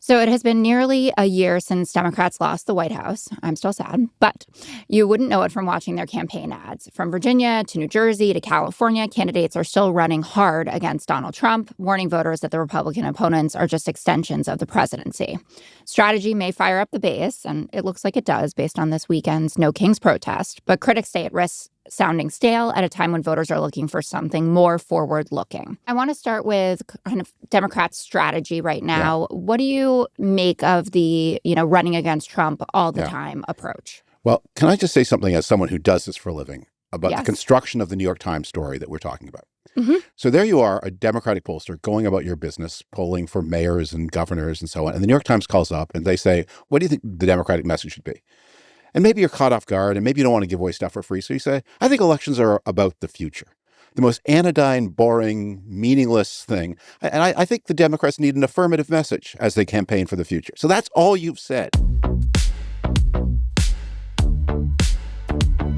So it has been nearly a year since Democrats lost the White House. I'm still sad, but you wouldn't know it from watching their campaign ads. From Virginia to New Jersey to California, candidates are still running hard against Donald Trump, warning voters that the Republican opponents are just extensions of the presidency. Strategy may fire up the base, and it looks like it does based on this weekend's No Kings protest, but critics say it risks sounding stale at a time when voters are looking for something more forward-looking. I want to start with kind of Democrats' strategy right now. Yeah. What do you make of the, running against Trump all the time approach? Well, can I just say something as someone who does this for a living about the construction of the New York Times story that we're talking about? Mm-hmm. So there you are, a Democratic pollster going about your business, polling for mayors and governors and so on. And the New York Times calls up and they say, what do you think the Democratic message should be? And maybe you're caught off guard and maybe you don't want to give away stuff for free. So you say, I think elections are about the future. The most anodyne, boring, meaningless thing. And I think the Democrats need an affirmative message as they campaign for the future. So that's all you've said.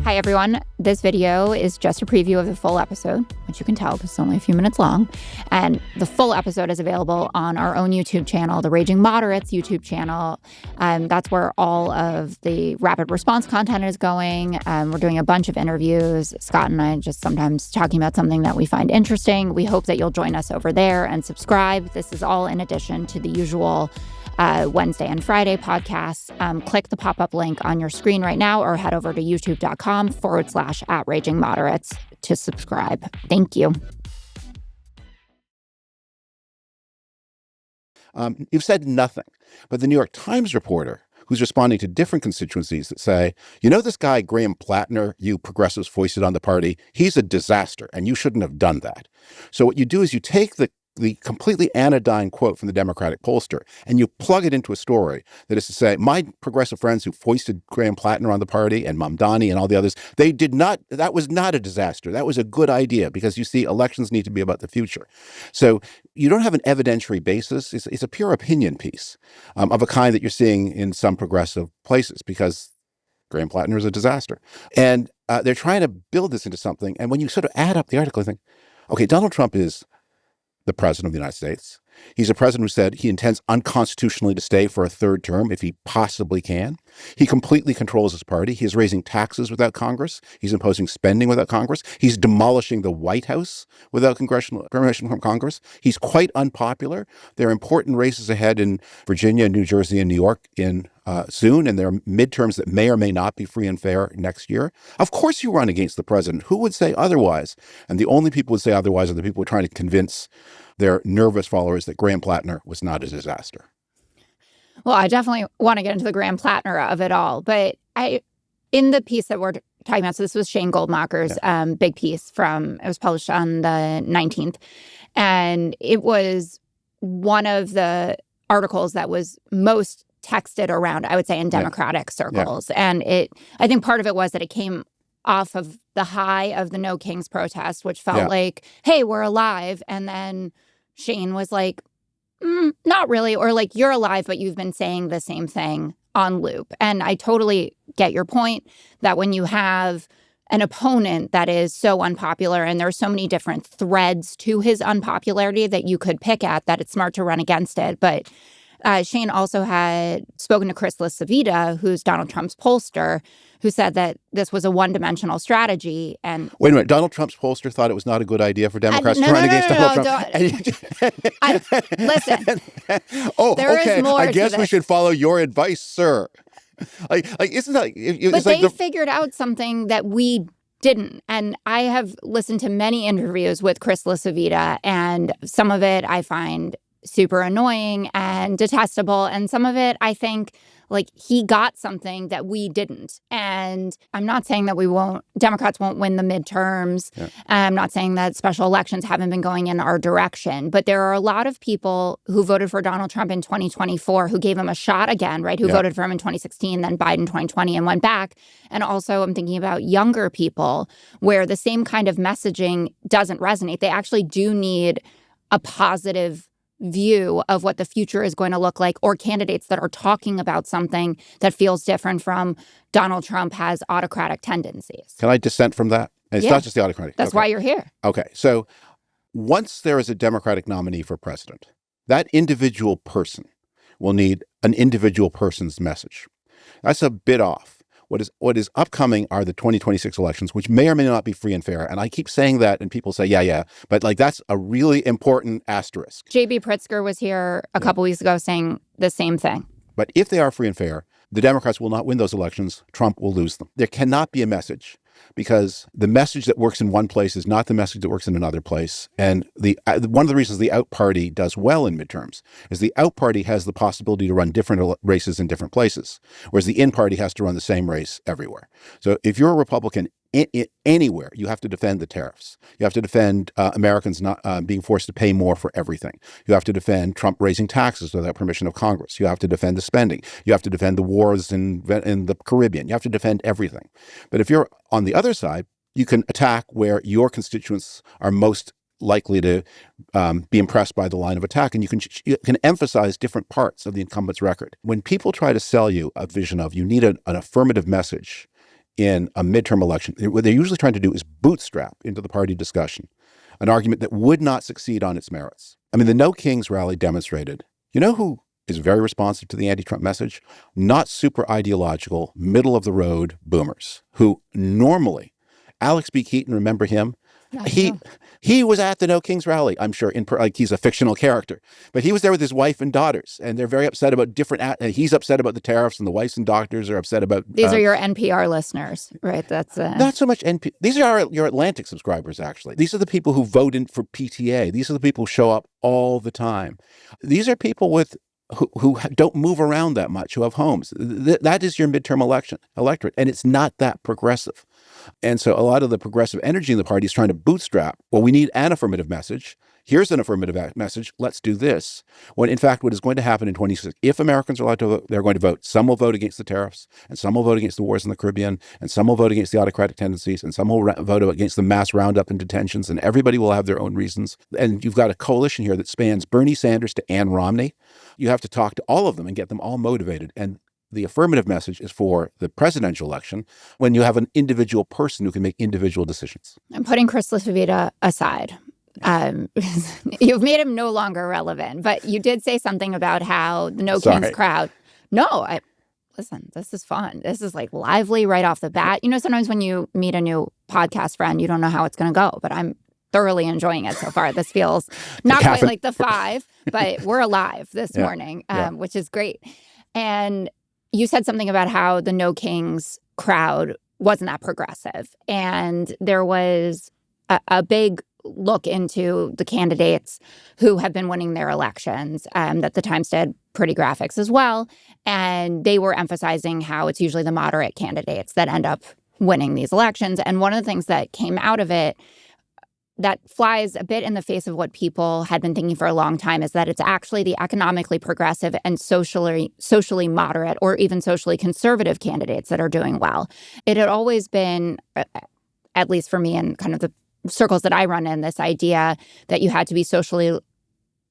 Hi, everyone. This video is just a preview of the full episode, which you can tell because it's only a few minutes long. And the full episode is available on our own YouTube channel, the Raging Moderates YouTube channel. That's where all of the rapid response content is going. We're doing a bunch of interviews. Scott and I just sometimes talking about something that we find interesting. We hope that you'll join us over there and subscribe. This is all in addition to the usual Wednesday and Friday podcasts. Click the pop-up link on your screen right now or head over to youtube.com/@RagingModerates to subscribe. Thank you. You've said nothing, but the New York Times reporter who's responding to different constituencies that say, this guy, Graham Plattner, you progressives foisted on the party, he's a disaster and you shouldn't have done that. So what you do is you take the completely anodyne quote from the Democratic pollster, and you plug it into a story that is to say, my progressive friends who foisted Graham Plattner on the party and Mamdani and all the others, that was not a disaster. That was a good idea because you see, elections need to be about the future. So you don't have an evidentiary basis. It's a pure opinion piece of a kind that you're seeing in some progressive places because Graham Plattner is a disaster. And they're trying to build this into something. And when you sort of add up the article, you think, okay, Donald Trump is the president of the United States. He's a president who said he intends unconstitutionally to stay for a third term if he possibly can. He completely controls his party. He is raising taxes without Congress. He's imposing spending without Congress. He's demolishing the White House without congressional permission from Congress. He's quite unpopular. There are important races ahead in Virginia, New Jersey, and New York soon, and there are midterms that may or may not be free and fair next year. Of course you run against the president. Who would say otherwise? And the only people who would say otherwise are the people who are trying to convince their nervous followers that Graham Plattner was not a disaster. Well, I definitely want to get into the Graham Plattner of it all. But in the piece that we're talking about, so this was Shane Goldmacher's big piece it was published on the 19th. And it was one of the articles that was most texted around, I would say, in Democratic circles. Yeah. And I think part of it was that it came off of the high of the No Kings protest, which felt like, hey, we're alive. And then Shane was like, not really. Or like, you're alive, but you've been saying the same thing on loop. And I totally get your point that when you have an opponent that is so unpopular and there's so many different threads to his unpopularity that you could pick at, that it's smart to run against it. But Shane also had spoken to Chris LaCivita, who's Donald Trump's pollster, who said that this was a one-dimensional strategy. And wait a minute, Donald Trump's pollster thought it was not a good idea for Democrats to run against Donald Trump. Listen. There is more I guess we should follow your advice, sir. Isn't that? But they figured out something that we didn't. And I have listened to many interviews with Chris LaCivita, and some of it I find super annoying and detestable. And some of it, I think, like, he got something that we didn't. And I'm not saying that Democrats won't win the midterms. Yeah. I'm not saying that special elections haven't been going in our direction. But there are a lot of people who voted for Donald Trump in 2024 who gave him a shot again, right? Who voted for him in 2016, then Biden 2020 and went back. And also I'm thinking about younger people where the same kind of messaging doesn't resonate. They actually do need a positive view of what the future is going to look like, or candidates that are talking about something that feels different from Donald Trump has autocratic tendencies. Can I dissent from that? And it's not just the autocratic. That's why you're here. Okay. So once there is a Democratic nominee for president, that individual person will need an individual person's message. That's a bit off. What is upcoming are the 2026 elections, which may or may not be free and fair. And I keep saying that, and people say, yeah, but like that's a really important asterisk. J.B. Pritzker was here a couple weeks ago saying the same thing. But if they are free and fair, the Democrats will not win those elections. Trump will lose them. There cannot be a message, because the message that works in one place is not the message that works in another place. And one of the reasons the out party does well in midterms is the out party has the possibility to run different races in different places, whereas the in party has to run the same race everywhere. So if you're a Republican anywhere, you have to defend the tariffs. You have to defend Americans not being forced to pay more for everything. You have to defend Trump raising taxes without permission of Congress. You have to defend the spending. You have to defend the wars in the Caribbean. You have to defend everything. But if you're on the other side, you can attack where your constituents are most likely to be impressed by the line of attack, and you can emphasize different parts of the incumbent's record. When people try to sell you a vision of you need an affirmative message in a midterm election, what they're usually trying to do is bootstrap into the party discussion an argument that would not succeed on its merits. I mean, the No Kings rally demonstrated, you know who is very responsive to the anti-Trump message? Not super ideological, middle of the road boomers who normally, Alex B. Keaton, remember him? Yeah, he was at the No Kings rally, I'm sure, like he's a fictional character. But he was there with his wife and daughters, and they're very upset about he's upset about the tariffs, and the wives and doctors are upset about... These are your NPR listeners, right? That's Not so much NPR. These are your Atlantic subscribers, actually. These are the people who vote in for PTA. These are the people who show up all the time. These are people who don't move around that much, who have homes. That is your midterm electorate, and it's not that progressive. And so a lot of the progressive energy in the party is trying to bootstrap, well, we need an affirmative message. Here's an affirmative message. Let's do this. When in fact, what is going to happen in 2026, if Americans are allowed to vote, they're going to vote. Some will vote against the tariffs, and some will vote against the wars in the Caribbean, and some will vote against the autocratic tendencies, and some will vote against the mass roundup and detentions, and everybody will have their own reasons. And you've got a coalition here that spans Bernie Sanders to Ann Romney. You have to talk to all of them and get them all motivated. And the affirmative message is for the presidential election when you have an individual person who can make individual decisions. I'm putting Chris LaFavita aside. You've made him no longer relevant, but you did say something about how the No Kings crowd. Listen, this is fun. This is like lively right off the bat. You know, sometimes when you meet a new podcast friend, you don't know how it's going to go, but I'm thoroughly enjoying it so far. This feels not quite like the 5, but we're alive this morning, which is great. And you said something about how the No Kings crowd wasn't that progressive. And there was a big look into the candidates who have been winning their elections, that the Times did pretty graphics as well. And they were emphasizing how it's usually the moderate candidates that end up winning these elections. And one of the things that came out of it that flies a bit in the face of what people had been thinking for a long time is that it's actually the economically progressive and socially moderate or even socially conservative candidates that are doing well. It had always been, at least for me and kind of the circles that I run in, this idea that you had to be socially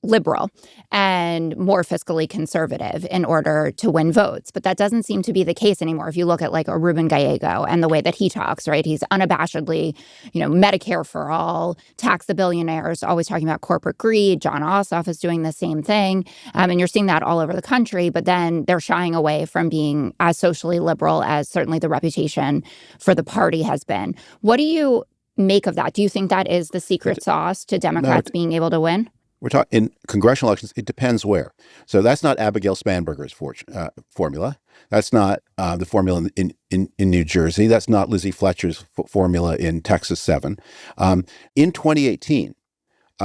liberal and more fiscally conservative in order to win votes. But that doesn't seem to be the case anymore. If you look at like a Ruben Gallego and the way that he talks, right? He's unabashedly, Medicare for all, tax the billionaires, always talking about corporate greed. John Ossoff is doing the same thing. And you're seeing that all over the country, but then they're shying away from being as socially liberal as certainly the reputation for the party has been. What do you make of that? Do you think that is the secret sauce to Democrats being able to win? We're talking in congressional elections. It depends where. So that's not Abigail Spanberger's formula. That's not the formula in New Jersey. That's not Lizzie Fletcher's formula in Texas 7. In 2018,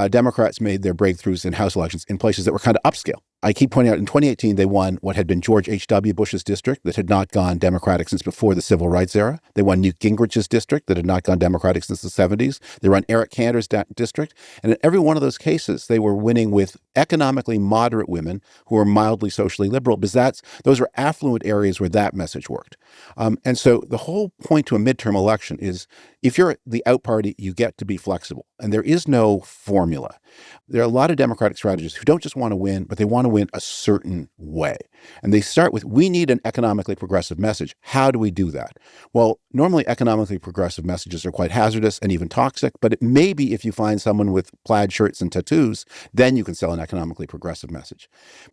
Democrats made their breakthroughs in House elections in places that were kind of upscale. I keep pointing out in 2018, they won what had been George H.W. Bush's district that had not gone Democratic since before the Civil Rights era. They won Newt Gingrich's district that had not gone Democratic since the 70s. They won Eric Cantor's district. And in every one of those cases, they were winning with economically moderate women who were mildly socially liberal, because those were affluent areas where that message worked. And so the whole point to a midterm election is if you're the out party, you get to be flexible. And there is no formula. There are a lot of Democratic strategists who don't just want to win, but they want to win a certain way. And they start with, we need an economically progressive message. How do we do that? Well, normally economically progressive messages are quite hazardous and even toxic, but it may be if you find someone with plaid shirts and tattoos, then you can sell an economically progressive message.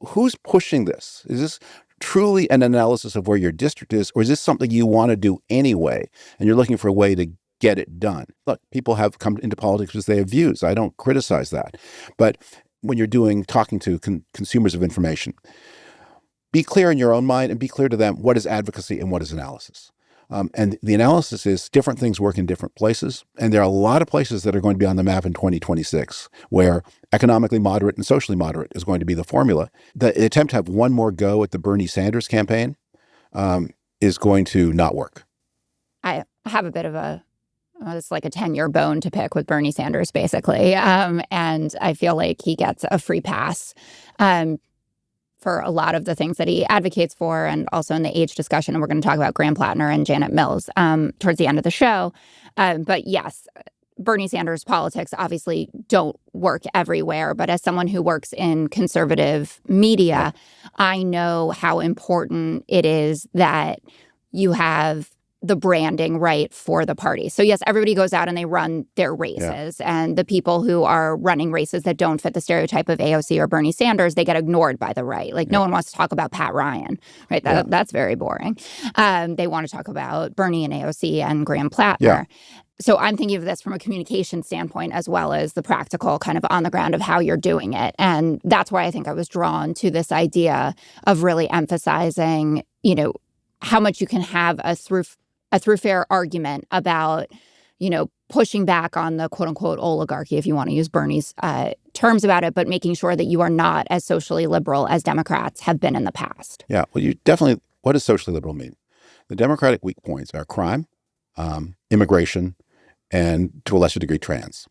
Who's pushing this? Is this truly an analysis of where your district is, or is this something you want to do anyway, and you're looking for a way to get it done? Look, people have come into politics because they have views. I don't criticize that. But when you're talking to consumers of information, be clear in your own mind and be clear to them what is advocacy and what is analysis. And the analysis is different things work in different places. And there are a lot of places that are going to be on the map in 2026 where economically moderate and socially moderate is going to be the formula. The attempt to have one more go at the Bernie Sanders campaign is going to not work. I have a bit of it's like a 10-year bone to pick with Bernie Sanders, basically. And I feel like he gets a free pass for a lot of the things that he advocates for, and also in the age discussion. And we're going to talk about Graham Plattner and Janet Mills towards the end of the show. But yes, Bernie Sanders politics obviously don't work everywhere. But as someone who works in conservative media, I know how important it is that you have the branding right for the party. So yes, everybody goes out and they run their races. And the people who are running races that don't fit the stereotype of AOC or Bernie Sanders, they get ignored by the right. Like no one wants to talk about Pat Ryan, right? That's very boring. They want to talk about Bernie and AOC and Graham Plattner. So I'm thinking of this from a communication standpoint as well as the practical kind of on the ground of how you're doing it. And that's why I think I was drawn to this idea of really emphasizing, how much you can have a through-fair argument about, pushing back on the quote-unquote oligarchy, if you want to use Bernie's terms about it, but making sure that you are not as socially liberal as Democrats have been in the past. Yeah, well, what does socially liberal mean? The Democratic weak points are crime, immigration, and to a lesser degree, trans.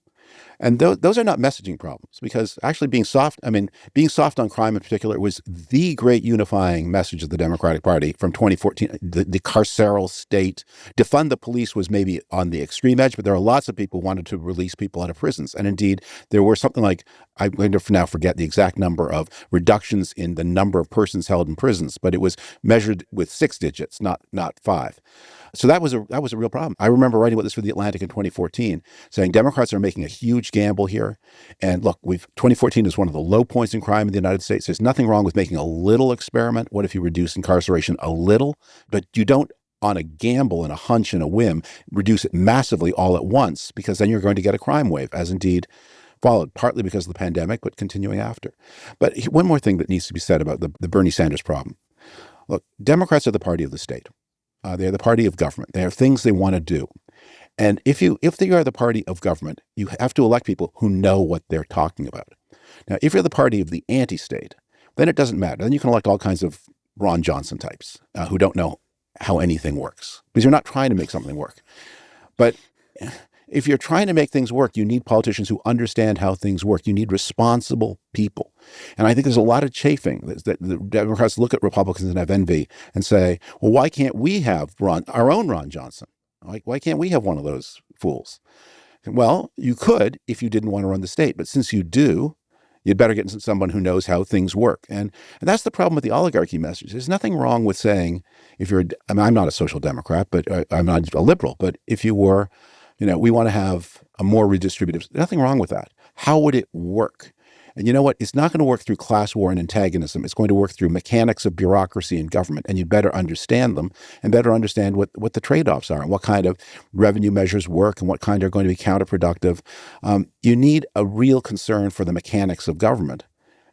And those are not messaging problems, because actually being soft on crime in particular was the great unifying message of the Democratic Party from 2014. The carceral state, defund the police was maybe on the extreme edge, but there are lots of people who wanted to release people out of prisons. And indeed, there were something like, I'm going to now forget the exact number of reductions in the number of persons held in prisons, but it was measured with 6 digits, not 5. So that was a real problem. I remember writing about this for The Atlantic in 2014, saying Democrats are making a huge gamble here. And look, 2014 is one of the low points in crime in the United States. There's nothing wrong with making a little experiment. What if you reduce incarceration a little? But you don't, on a gamble and a hunch and a whim, reduce it massively all at once, because then you're going to get a crime wave, as indeed followed, partly because of the pandemic, but continuing after. But one more thing that needs to be said about the Bernie Sanders problem. Look, Democrats are the party of the state. They're the party of government. They have things they want to do. And if they are the party of government, you have to elect people who know what they're talking about. Now, if you're the party of the anti-state, then it doesn't matter. Then you can elect all kinds of Ron Johnson types who don't know how anything works, because you're not trying to make something work. But if you're trying to make things work, you need politicians who understand how things work. You need responsible people. And I think there's a lot of chafing that the Democrats look at Republicans and have envy and say, well, why can't we have our own Ron Johnson? Why can't we have one of those fools? Well, you could if you didn't want to run the state. But since you do, you'd better get someone who knows how things work. And that's the problem with the oligarchy message. There's nothing wrong with saying, I'm not a social democrat, but I'm not a liberal. But if you were, we want to have a more redistributive, nothing wrong with that. How would it work? And you know what? It's not going to work through class war and antagonism. It's going to work through mechanics of bureaucracy and government. And you better understand them and better understand what the trade-offs are and what kind of revenue measures work and what kind are going to be counterproductive. You need a real concern for the mechanics of government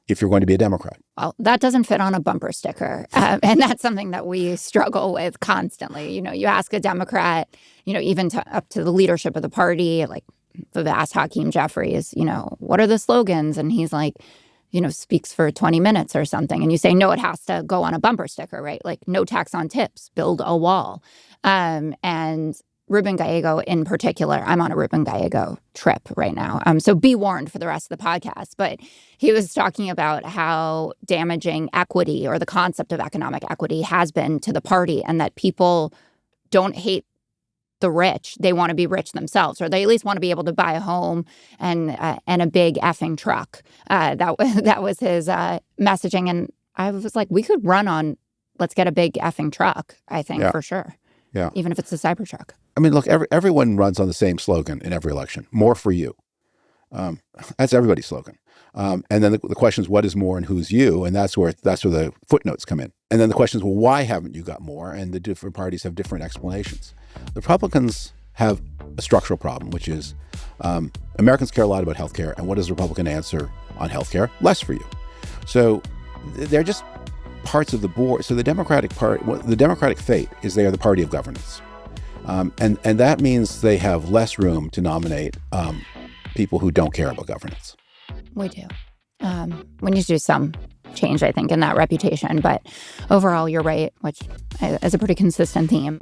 if you're going to be a Democrat. Well, that doesn't fit on a bumper sticker. And that's something that we struggle with constantly. You ask a Democrat, even up to the leadership of the party, like the vast Hakeem Jeffries, what are the slogans? And he's like, speaks for 20 minutes or something. And you say, no, it has to go on a bumper sticker, right? Like no tax on tips, build a wall. And Ruben Gallego in particular, I'm on a Ruben Gallego trip right now. So be warned for the rest of the podcast. But he was talking about how damaging equity or the concept of economic equity has been to the party, and that people don't hate the rich. They want to be rich themselves, or they at least want to be able to buy a home and a big effing truck. That was his messaging. And I was like, we could run on, let's get a big effing truck, I think, for sure. Yeah. Even if it's a Cybertruck. I mean, look, everyone runs on the same slogan in every election: more for you. That's everybody's slogan. And then the question is, what is more and who's you? And that's where the footnotes come in. And then the question is, well, why haven't you got more? And the different parties have different explanations. The Republicans have a structural problem, which is Americans care a lot about healthcare. And what is the Republican answer on healthcare? Less for you. So they're just parts of the board. So the Democratic fate is they are the party of governance. And that means they have less room to nominate people who don't care about governance. We do. We need to do some change, I think, in that reputation. But overall, you're right, which is a pretty consistent theme.